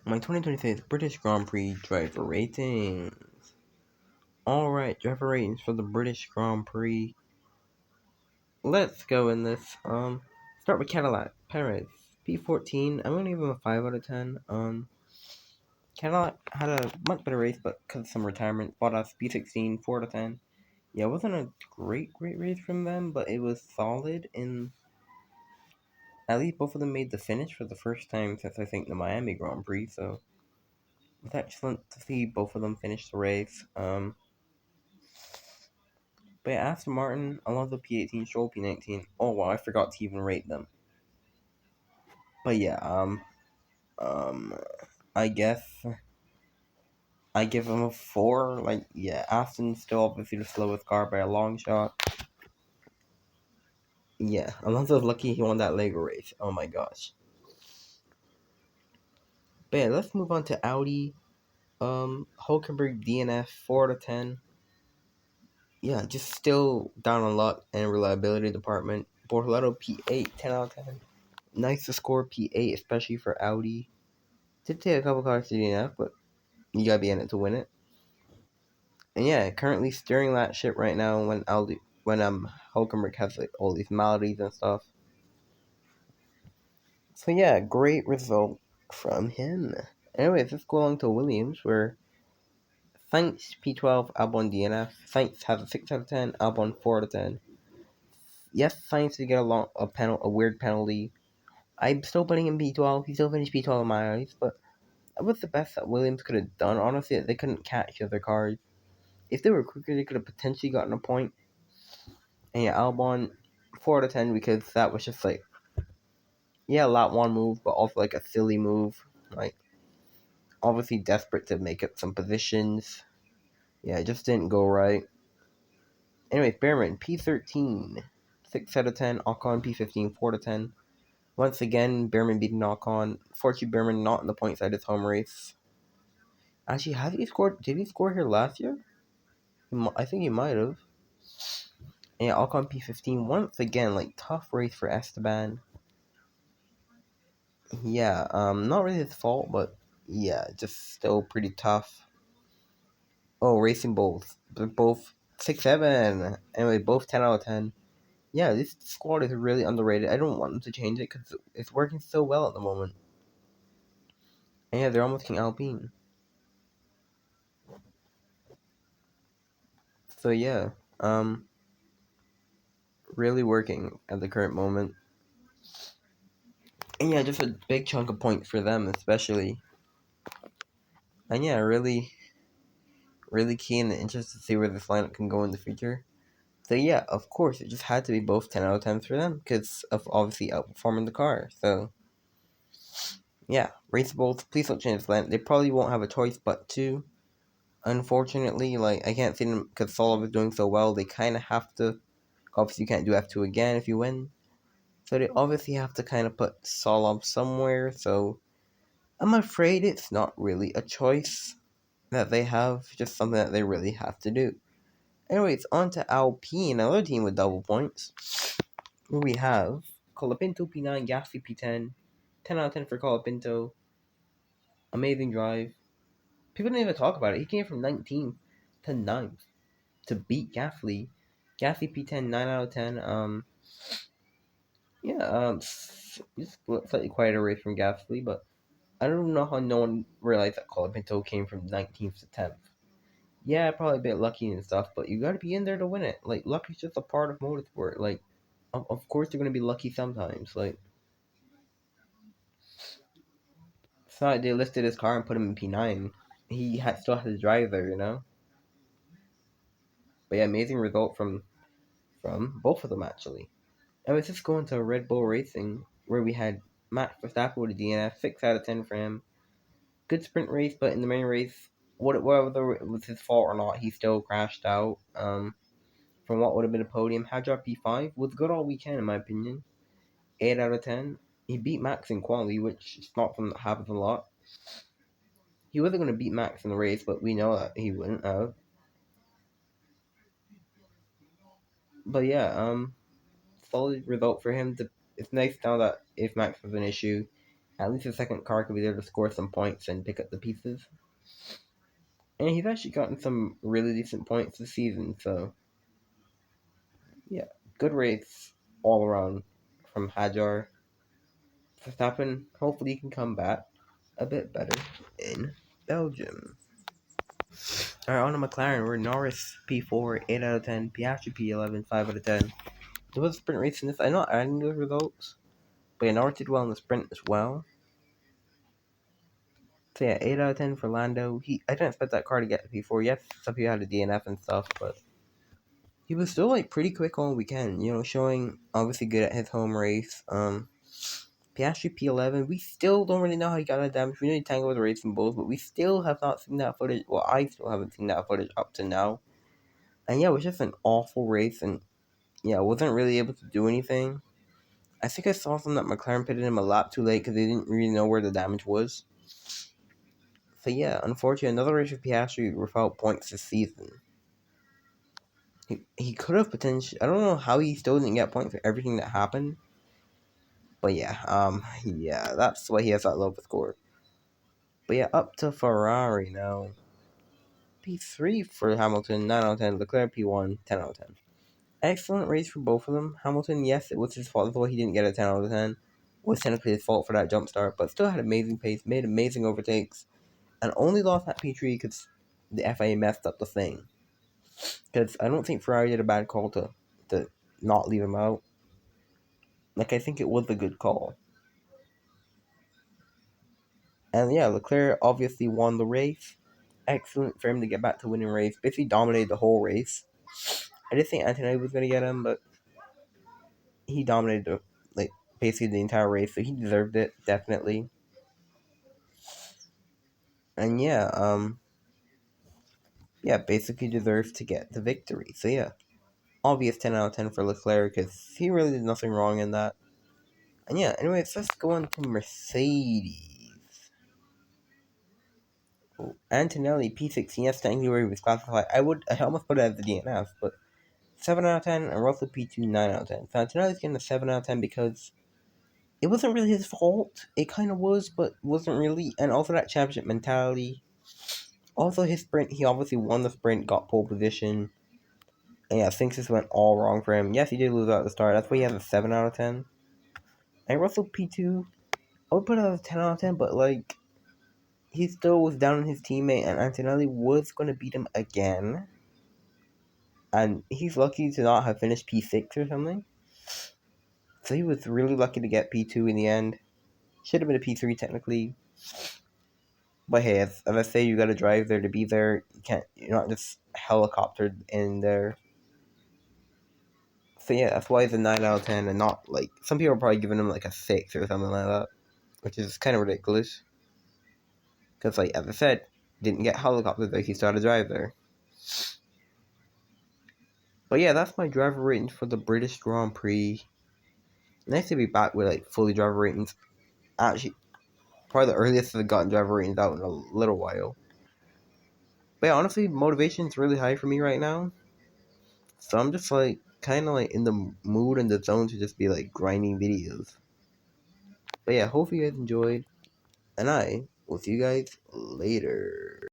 My 2026 British Grand Prix driver ratings. Alright, driver ratings for the British Grand Prix. Let's go in this. Start with Cadillac. Perez. P14. I'm gonna give him a 5 out of 10. Cadillac had a much better race, but because of some retirement, Bottas P16, 4 out of 10. Yeah, it wasn't a great race from them, but it was solid. In at least both of them made the finish for the first time since I think the Miami Grand Prix, so it was excellent to see both of them finish the race. But yeah, Aston Martin, Alonso P18, Stroll P19. Oh wow, I forgot to even rate them. But yeah, um, I guess I give them a 4. Like, yeah, Aston's still obviously the slowest car by a long shot. Yeah, Alonso's lucky he won that Lego race. Oh my gosh. But yeah, let's move on to Audi. Hulkenberg DNF 4 out of 10. Yeah, just still down on luck and reliability department. Bortoleto P8, 10 out of 10. Nice to score P8, especially for Audi. Did take a couple cars to DNF, but you gotta be in it to win it. And yeah, currently steering that ship right now when Hulkenberg has like all these maladies and stuff. So yeah, great result from him. Anyways, let's go on to Williams, where Sainz P12, Albon DNF. Sainz has a 6 out of 10, Albon 4 out of 10. Yes, Sainz did get a weird penalty. I'm still putting him P12. He still finished P12 in my eyes, but that was the best that Williams could have done. Honestly, they couldn't catch the other cars. If they were quicker, they could have potentially gotten a point. And yeah, Albon 4 out of 10 because that was just like, yeah, a lot one move, but also like a silly move. Like, obviously desperate to make up some positions. Yeah, it just didn't go right. Anyways, Behrman, P13, 6 out of 10. Ocon, P15, 4 out of 10. Once again, Behrman beating Ocon. Fortunately, Behrman not in the points at his home race. Actually, did he score here last year? I think he might have. And yeah, Ocon P15, once again, like, tough race for Esteban. Yeah, not really his fault, but yeah, just still pretty tough. Oh, racing both. They're both 6, 7. Anyway, both 10 out of 10. Yeah, this squad is really underrated. I don't want them to change it because it's working so well at the moment. And yeah, they're almost King Alpine. So yeah, really working at the current moment. And yeah, just a big chunk of points for them, especially. And yeah, really keen and interested to see where this lineup can go in the future. So yeah, of course, it just had to be both 10 out of 10s for them because of obviously outperforming the car. So yeah, raceables, please don't change the lineup. They probably won't have a choice but to. Unfortunately, like, I can't see them because Solov is doing so well. They kind of have to. Obviously, you can't do F2 again if you win. So they obviously have to kind of put Solov somewhere. So I'm afraid it's not really a choice that they have, just something that they really have to do. Anyways, on to Alpine, another team with double points, where we have Colapinto P9, Gasly P10, 10 out of 10 for Colapinto. Amazing drive. People didn't even talk about it. He came from 19th to 9th to beat Gasly. Gasly P10, 9 out of 10. Yeah, just slightly quieter race from Gasly, but I don't know how no one realized that Colapinto came from 19th to 10th. Yeah, probably a bit lucky and stuff, but you gotta be in there to win it. Like, luck is just a part of motorsport. Like, of course you're gonna be lucky sometimes. Like, it's not like they lifted his car and put him in P9. Still has to drive there, you know? But yeah, amazing result from both of them, actually. And let's just go into Red Bull Racing, where we had Max Verstappen with a DNF, 6 out of 10 for him. Good sprint race, but in the main race, whether it was his fault or not, he still crashed out. From what would have been a podium, had dropped P5, was good all weekend in my opinion. 8 out of 10. He beat Max in quality, which is not something that happens a lot. He wasn't going to beat Max in the race, but we know that he wouldn't have. But yeah, solid result for him. It's nice now that if Max was an issue, At least the second car could be there to score some points and pick up the pieces. And he's actually gotten some really decent points this season, so yeah, good race all around from Hajar. Verstappen, hopefully he can come back a bit better in Belgium. Alright, on to McLaren. We're Norris P4, 8 out of 10, Piastri P11, 5 out of 10. There was a sprint race in this. I'm not adding those results, but yeah, Norris did well in the sprint as well. So yeah, 8 out of 10 for Lando. I didn't expect that car to get to P4. Yes, some people had a DNF and stuff, but he was still like pretty quick all weekend, showing obviously good at his home race. Piastri P11, we still don't really know how he got that damage. We know he tangled with the racing bulls, but we still have not seen that footage. Well, I still haven't seen that footage up to now. And yeah, it was just an awful race, and yeah, I wasn't really able to do anything. I think I saw something that McLaren pitted him a lap too late because they didn't really know where the damage was. So yeah, unfortunately, another race with Piastri without points this season. He could have potentially. I don't know how he still didn't get points for everything that happened. But yeah, that's why he has that low score. But yeah, up to Ferrari now. P3 for Hamilton, 9 out of 10. Leclerc P1, 10 out of 10. Excellent race for both of them. Hamilton, yes, it was his fault. That's why he didn't get a 10 out of 10. It was technically his fault for that jump start, but still had amazing pace, made amazing overtakes, and only lost that P3 because the FIA messed up the thing. Because I don't think Ferrari did a bad call to not leave him out. Like, I think it was a good call. And yeah, Leclerc obviously won the race. Excellent for him to get back to winning race. Basically dominated the whole race. I did think Antonelli was going to get him, but he dominated basically the entire race, so he deserved it, definitely. And yeah, basically deserves to get the victory. So yeah, obvious 10 out of 10 for Leclerc because he really did nothing wrong in that. And yeah, anyways, let's go on to Mercedes. Antonelli P16, yes, technically where he was classified. I almost put it as the DNF, but 7 out of 10, and Russell P2, 9 out of 10. So Antonelli's getting a 7 out of 10 because it wasn't really his fault. It kind of was, but wasn't really. And also that championship mentality. Also his sprint, he obviously won the sprint, got pole position. And yeah, things just went all wrong for him. Yes, he did lose out at the start. That's why he has a 7 out of 10. And Russell P2, I would put it as a 10 out of 10, but like, he still was down on his teammate, and Antonelli was going to beat him again. And he's lucky to not have finished P6 or something. So he was really lucky to get P2 in the end. Should have been a P3 technically. But hey, as I say, you gotta drive there to be there. You're not just helicoptered in there. So yeah, that's why it's a 9 out of 10 and not like, some people are probably giving him like a 6 or something like that. Which is kind of ridiculous. Because like, as I said, didn't get helicoptered there, he started to drive there. But yeah, that's my driver ratings for the British Grand Prix. Nice to be back with like fully driver ratings. Actually, probably the earliest I've gotten driver ratings out in a little while. But yeah, honestly, motivation's really high for me right now. So I'm just like kind of like in the mood and the zone to just be like grinding videos. But yeah, hopefully you guys enjoyed, and I will see you guys later.